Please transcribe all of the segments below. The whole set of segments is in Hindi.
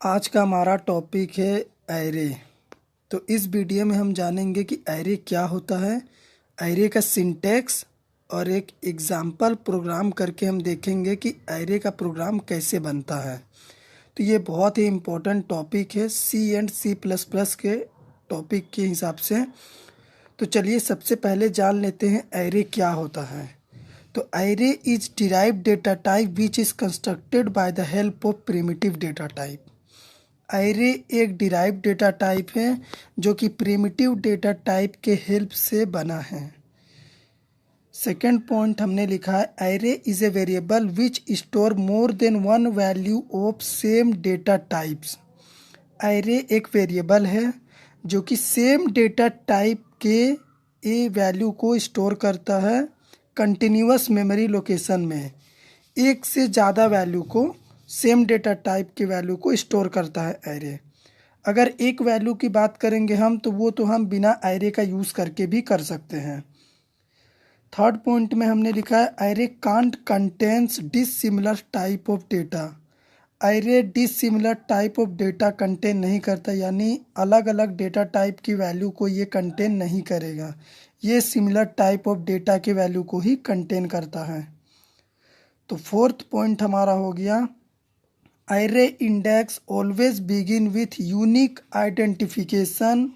आज का हमारा टॉपिक है एरे। तो इस वीडियो में हम जानेंगे कि एरे क्या होता है, एरे का सिंटैक्स और एक एग्जाम्पल प्रोग्राम करके हम देखेंगे कि एरे का प्रोग्राम कैसे बनता है। तो ये बहुत ही इम्पोर्टेंट टॉपिक है सी एंड सी प्लस प्लस के टॉपिक के हिसाब से। तो चलिए सबसे पहले जान लेते हैं एरे क्या होता है। तो array is derived data type which is constructed by the help of primitive data type. Array एक डिराइव्ड डेटा टाइप है जो कि प्रिमिटिव डेटा टाइप के हेल्प से बना है। सेकेंड पॉइंट हमने लिखा है array is a variable which store more than one value of same data types. Array एक वेरिएबल है जो कि सेम डेटा टाइप के ए वैल्यू को स्टोर करता है कंटिन्यूअस मेमोरी लोकेशन में। एक से ज़्यादा वैल्यू को, सेम डेटा टाइप के वैल्यू को स्टोर करता है एरे। अगर एक वैल्यू की बात करेंगे हम तो हम बिना एरे का यूज़ करके भी कर सकते हैं। थर्ड पॉइंट में हमने लिखा है array can't contains dissimilar type of data. Array dissimilar type of data contain नहीं करता, यानी अलग अलग डेटा टाइप की वैल्यू को ये कंटेन नहीं करेगा। ये सिमिलर टाइप ऑफ डेटा के वैल्यू को ही कंटेन करता है। तो फोर्थ पॉइंट हमारा हो गया array index always begin with unique identification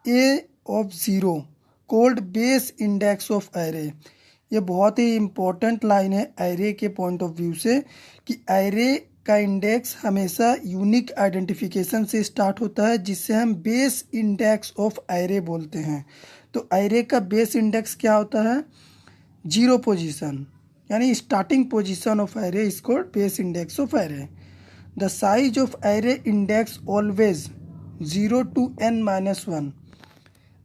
A of zero cold base index of array. ये बहुत ही इम्पोर्टेंट लाइन है एरे के पॉइंट ऑफ व्यू से कि एरे का इंडेक्स हमेशा यूनिक आइडेंटिफिकेशन से स्टार्ट होता है, जिससे हम बेस इंडेक्स ऑफ एरे बोलते हैं। तो एरे का बेस इंडेक्स क्या होता है? जीरो पोजीशन, यानी starting position of array is called base index of array. The size of array index always 0 to n-1।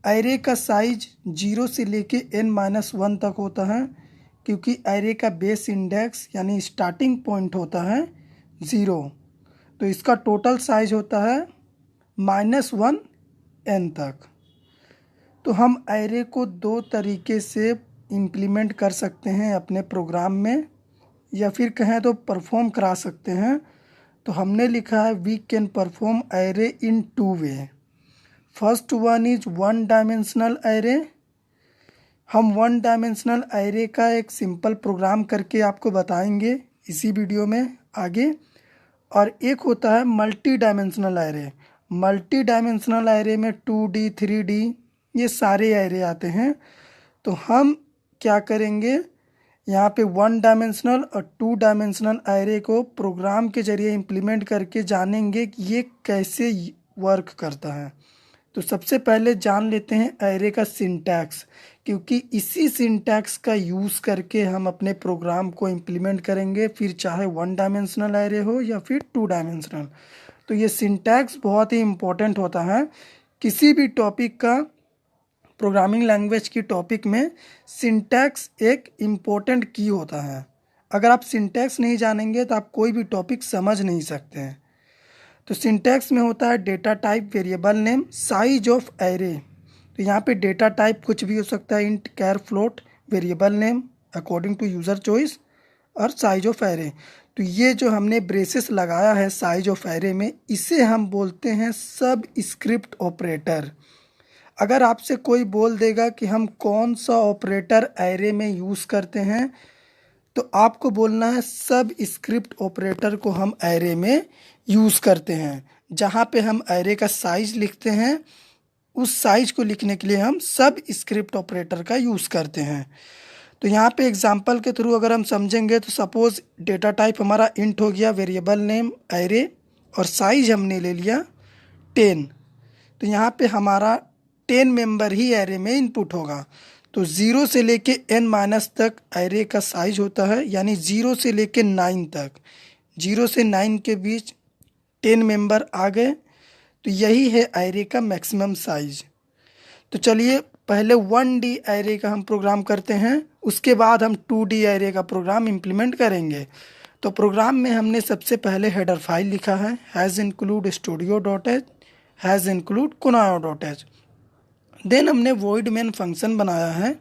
Array का साइज 0 से लेके n-1 तक होता है, क्योंकि एरे का बेस इंडेक्स यानी स्टार्टिंग पॉइंट होता है 0। तो इसका टोटल साइज होता है -1 n तक। तो हम एरे को दो तरीके से इम्प्लीमेंट कर सकते हैं अपने प्रोग्राम में, या फिर कहें तो परफॉर्म करा सकते हैं। तो हमने लिखा है we can perform array in two way. First one is one dimensional array. हम वन डायमेंशनल एरे का एक सिंपल प्रोग्राम करके आपको बताएंगे इसी वीडियो में आगे। और एक होता है multi dimensional array. Multi dimensional array में 2D 3D ये सारे एरे आते हैं। तो हम क्या करेंगे, यहाँ पे वन डायमेंशनल और टू डायमेंशनल एरे को प्रोग्राम के जरिए इम्प्लीमेंट करके जानेंगे कि ये कैसे वर्क करता है। तो सबसे पहले जान लेते हैं एरे का सिंटैक्स, क्योंकि इसी सिंटैक्स का यूज़ करके हम अपने प्रोग्राम को इम्प्लीमेंट करेंगे, फिर चाहे वन डायमेंशनल एरे हो या फिर टू डायमेंशनल। तो ये सिंटैक्स बहुत ही इम्पोर्टेंट होता है किसी भी टॉपिक का। प्रोग्रामिंग लैंग्वेज की टॉपिक में सिंटैक्स एक इम्पोर्टेंट की होता है। अगर आप सिंटैक्स नहीं जानेंगे तो आप कोई भी टॉपिक समझ नहीं सकते हैं। तो सिंटैक्स में होता है data type, variable name, size of array. तो यहाँ पे डेटा टाइप कुछ भी हो सकता है, int, char, float, variable name according to user choice, और साइज ऑफ एरे। तो ये जो हमने ब्रेसेस लगाया है साइज ऑफ एरे में, इसे हम बोलते हैं सब स्क्रिप्ट ऑपरेटर। अगर आपसे कोई बोल देगा कि हम कौन सा ऑपरेटर एरे में यूज़ करते हैं, तो आपको बोलना है सब स्क्रिप्ट ऑपरेटर को हम एरे में यूज़ करते हैं। जहाँ पे हम एरे का साइज लिखते हैं, उस साइज को लिखने के लिए हम सब स्क्रिप्ट ऑपरेटर का यूज़ करते हैं। तो यहाँ पे एग्जांपल के थ्रू अगर हम समझेंगे तो सपोज़ डेटा टाइप हमारा इंट हो गया, वेरिएबल नेम एरे, और साइज हमने ले लिया 10। तो यहाँ पे हमारा 10 मेंबर ही एरे में इनपुट होगा। तो 0 से लेके n- तक एरे का साइज होता है, यानी 0 से लेके 9 तक। 0 से 9 के बीच 10 मेंबर आ गए, तो यही है एरे का मैक्सिमम साइज। तो चलिए पहले 1D एरे का हम प्रोग्राम करते हैं, उसके बाद हम 2D एरे का प्रोग्राम इम्प्लीमेंट करेंगे। तो प्रोग्राम में हमने सबसे पहले हेडर फाइल लिखा है hash include studio.h, hash include kunayo.h। Then हमने वॉइड मेन फंक्शन बनाया है।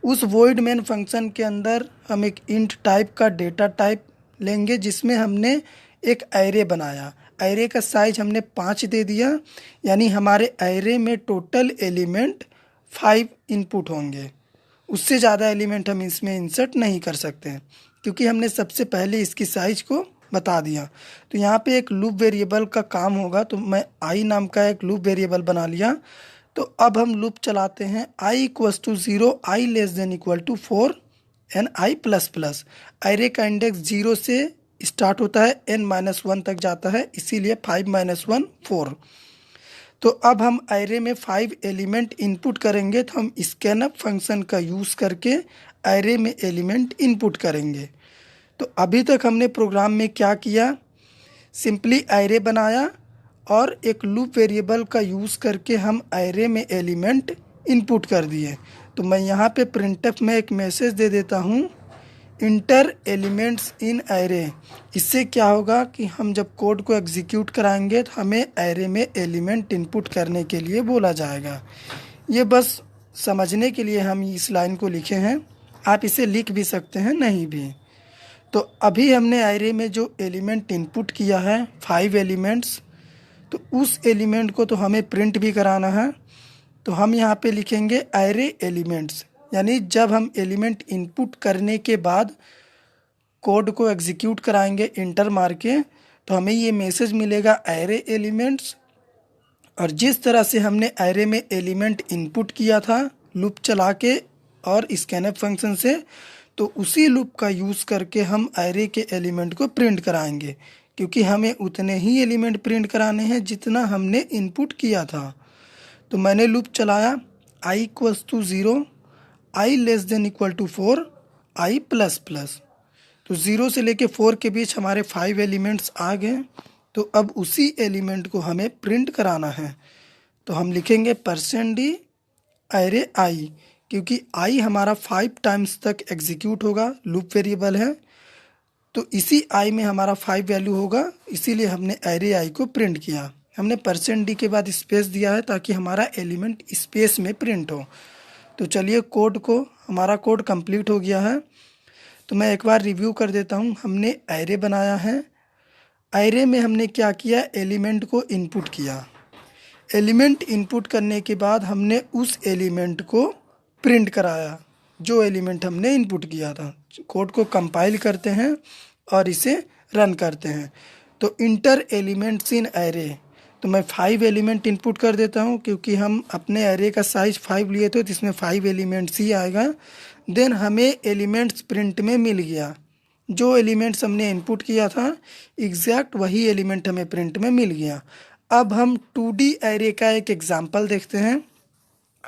उस वॉइड मेन फंक्शन के अंदर हम एक इंट टाइप का डेटा टाइप लेंगे, जिसमें हमने एक एरे बनाया। एरे का साइज हमने 5 दे दिया, यानी हमारे एरे में टोटल एलिमेंट 5 इनपुट होंगे। उससे ज़्यादा एलिमेंट हम इसमें इंसर्ट नहीं कर सकते हैं, क्योंकि हमने सबसे पहले इसकी साइज को बता दिया। तो यहाँ पे एक लूप वेरिएबल का काम होगा, तो मैं आई नाम का एक लूप वेरिएबल बना लिया। तो अब हम लूप चलाते हैं, i equals to 0, i less than equal to 4 n i plus plus. Array का इंडेक्स 0 से स्टार्ट होता है, n-1 तक जाता है, इसीलिए 5 - 1 4। तो अब हम एरे में 5 एलिमेंट इनपुट करेंगे, तो हम स्कैनअप फंक्शन का यूज़ करके एरे में एलिमेंट इनपुट करेंगे। तो अभी तक हमने प्रोग्राम में क्या किया, सिंपली एरे बनाया और एक लूप वेरिएबल का यूज़ करके हम एरे में एलिमेंट इनपुट कर दिए। तो मैं यहाँ पे प्रिंटफ में एक मैसेज दे देता हूँ, इंटर एलिमेंट्स इन एरे। इससे क्या होगा कि हम जब कोड को एग्जीक्यूट कराएंगे तो हमें एरे में एलिमेंट इनपुट करने के लिए बोला जाएगा। ये बस समझने के लिए हम इस लाइन को लिखे हैं, आप इसे लिख भी सकते हैं, नहीं भी। तो अभी हमने एरे में जो एलिमेंट इनपुट किया है 5 एलिमेंट्स, तो उस एलिमेंट को तो हमें प्रिंट भी कराना है। तो हम यहाँ पे लिखेंगे एरे एलिमेंट्स, यानी जब हम एलिमेंट इनपुट करने के बाद कोड को एग्जीक्यूट कराएंगे इंटर मार के, तो हमें ये मैसेज मिलेगा एरे एलिमेंट्स। और जिस तरह से हमने एरे में एलिमेंट इनपुट किया था लूप चला के और स्कैनअप फंक्शन से, तो उसी लूप का यूज़ करके हम एरे के एलिमेंट को प्रिंट कराएंगे, क्योंकि हमें उतने ही एलिमेंट प्रिंट कराने हैं जितना हमने इनपुट किया था। तो मैंने लूप चलाया, i equals to 0, i less than equal to 4, i plus plus. तो 0 से लेके 4 के बीच हमारे 5 एलिमेंट्स आ गए। तो अब उसी एलिमेंट को हमें प्रिंट कराना है। तो हम लिखेंगे %d एरे आई, क्योंकि आई हमारा 5 टाइम्स तक एग्जीक्यूट होगा, लूप वेरिएबल है, तो इसी आई में हमारा 5 वैल्यू होगा, इसीलिए हमने एरे आई को प्रिंट किया। हमने %d के बाद स्पेस दिया है ताकि हमारा एलिमेंट स्पेस में प्रिंट हो। तो चलिए कोड को, हमारा कोड कंप्लीट हो गया है। तो मैं एक बार रिव्यू कर देता हूँ। हमने एरे बनाया है, एरे में हमने क्या किया, एलिमेंट को इनपुट किया। एलिमेंट इनपुट करने के बाद हमने उस एलिमेंट को प्रिंट कराया जो एलिमेंट हमने इनपुट किया था। कोड को कंपाइल करते हैं और इसे रन करते हैं। तो इंटर एलिमेंट्स इन एरे, तो मैं 5 एलिमेंट इनपुट कर देता हूँ, क्योंकि हम अपने एरे का साइज 5 लिए थे, तो इसमें 5 एलिमेंट्स ही आएगा। देन हमें एलिमेंट्स प्रिंट में मिल गया, जो एलिमेंट्स हमने इनपुट किया था एग्जैक्ट वही एलिमेंट हमें प्रिंट में मिल गया। अब हम 2D एरे का एक एग्जाम्पल देखते हैं।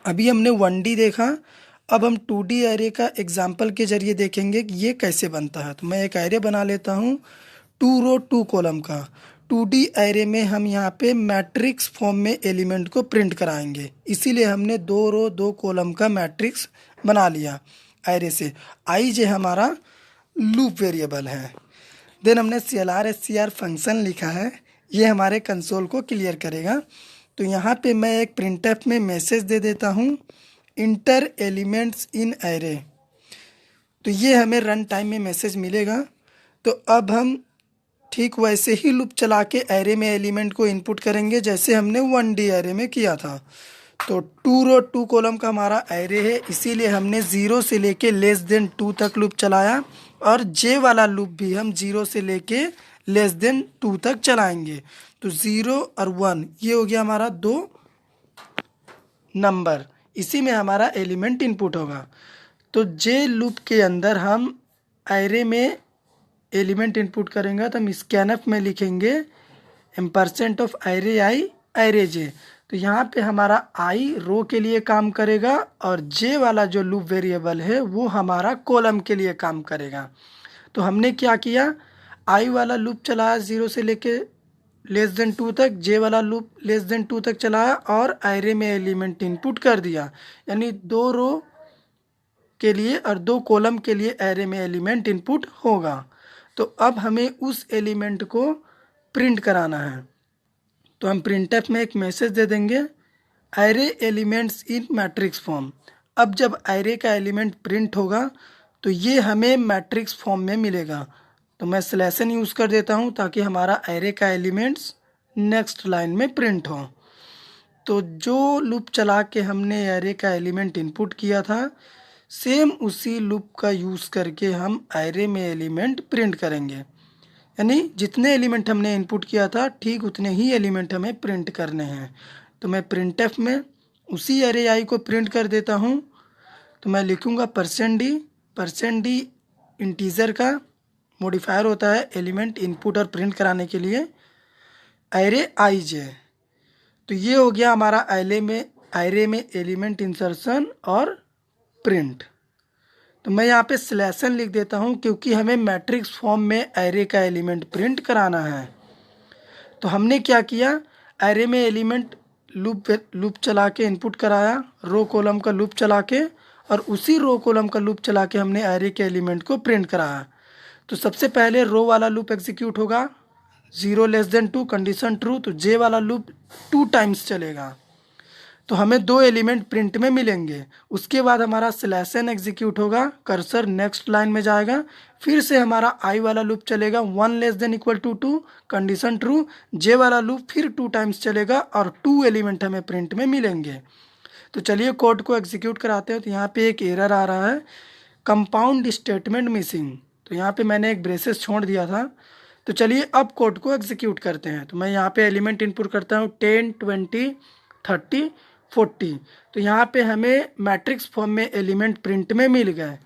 अभी हमने 1D देखा, अब हम 2D एरे का एग्जाम्पल के जरिए देखेंगे कि ये कैसे बनता है। तो मैं एक एरे बना लेता हूँ 2 रो 2 कॉलम का। 2D एरे में हम यहाँ पे मैट्रिक्स फॉर्म में एलिमेंट को प्रिंट कराएंगे, इसीलिए हमने 2 रो 2 कॉलम का मैट्रिक्स बना लिया एरे से। आई जे हमारा लूप वेरिएबल है। देन हमने CLR फंक्शन लिखा है, ये हमारे कंसोल को क्लियर करेगा। तो यहाँ पे मैं एक प्रिंटफ में मैसेज दे देता हूँ, इंटर एलिमेंट्स इन एरे। तो ये हमें रन टाइम में मैसेज मिलेगा। तो अब हम ठीक वैसे ही लूप चला के एरे में एलिमेंट को इनपुट करेंगे जैसे हमने 1D एरे में किया था। तो 2 रो 2 कॉलम का हमारा एरे है, इसीलिए हमने 0 से लेके लेस देन 2 तक लूप चलाया, और जे वाला लूप भी हम 0 से लेके लेस देन 2 तक चलाएंगे। तो 0 और 1 ये हो गया हमारा 2 नंबर, इसी में हमारा एलिमेंट इनपुट होगा। तो जे लूप के अंदर हम एरे में एलिमेंट इनपुट करेंगे, तो हम स्कैनअप में लिखेंगे % ऑफ एरे आई एरे जे। तो यहाँ पे हमारा आई रो के लिए काम करेगा और जे वाला जो लूप वेरिएबल है वो हमारा कॉलम के लिए काम करेगा। तो हमने क्या किया, आई वाला लूप चलाया 0 से लेके लेस देन 2 तक, जे वाला लूप लेस देन 2 तक चलाया और एरे में एलिमेंट इनपुट कर दिया, यानी 2 रो के लिए और 2 कॉलम के लिए एरे में एलिमेंट इनपुट होगा। तो अब हमें उस एलिमेंट को प्रिंट कराना है। तो हम प्रिंटफ में एक मैसेज दे देंगे, array elements in matrix form. अब जब एरे का एलिमेंट प्रिंट होगा तो ये हमें मैट्रिक्स फॉर्म में मिलेगा। तो मैं स्लैशन यूज़ कर देता हूँ ताकि हमारा एरे का एलिमेंट्स नेक्स्ट लाइन में प्रिंट हो। तो जो लूप चला के हमने एरे का एलिमेंट इनपुट किया था, सेम उसी लूप का यूज़ करके हम एरे में एलिमेंट प्रिंट करेंगे। यानी जितने एलिमेंट हमने इनपुट किया था ठीक उतने ही एलिमेंट हमें प्रिंट करने हैं। तो मैं प्रिंटफ में उसी एरे आई को प्रिंट कर देता हूँ। तो मैं लिखूँगा %d इंटीजर का मॉडिफायर होता है एलिमेंट इनपुट और प्रिंट कराने के लिए, एरे i_j। तो ये हो गया हमारा एरे में एलिमेंट इंसर्शन और प्रिंट। तो मैं यहाँ पे स्लैशन लिख देता हूँ क्योंकि हमें मैट्रिक्स फॉर्म में एरे का एलिमेंट प्रिंट कराना है। तो हमने क्या किया, एरे में एलिमेंट लूप चला के इनपुट कराया, रो कॉलम का लूप चला के, और उसी रो कॉलम का लूप चला के हमने एरे के एलिमेंट को प्रिंट कराया। तो सबसे पहले रो वाला लूप एग्जीक्यूट होगा, 0<2 कंडीशन ट्रू, तो जे वाला लूप 2 टाइम्स चलेगा। तो हमें 2 एलिमेंट प्रिंट में मिलेंगे। उसके बाद हमारा स्लैशन एग्जीक्यूट होगा, कर्सर नेक्स्ट लाइन में जाएगा, फिर से हमारा आई वाला लूप चलेगा, 1<2 कंडीशन ट्रू, जे वाला लूप फिर 2 टाइम्स चलेगा और 2 एलिमेंट हमें प्रिंट में मिलेंगे। तो चलिए कोड को एग्जीक्यूट कराते हैं। तो यहाँ पे एक एरर आ रहा है, कंपाउंड स्टेटमेंट मिसिंग। तो यहाँ पे मैंने एक ब्रेसेस छोड़ दिया था। तो चलिए अब कोड को एग्जीक्यूट करते हैं। तो मैं यहाँ पे एलिमेंट इनपुट करता हूँ 10, 20, 30, 40। तो यहाँ पे हमें मैट्रिक्स फॉर्म में एलिमेंट प्रिंट में मिल गए।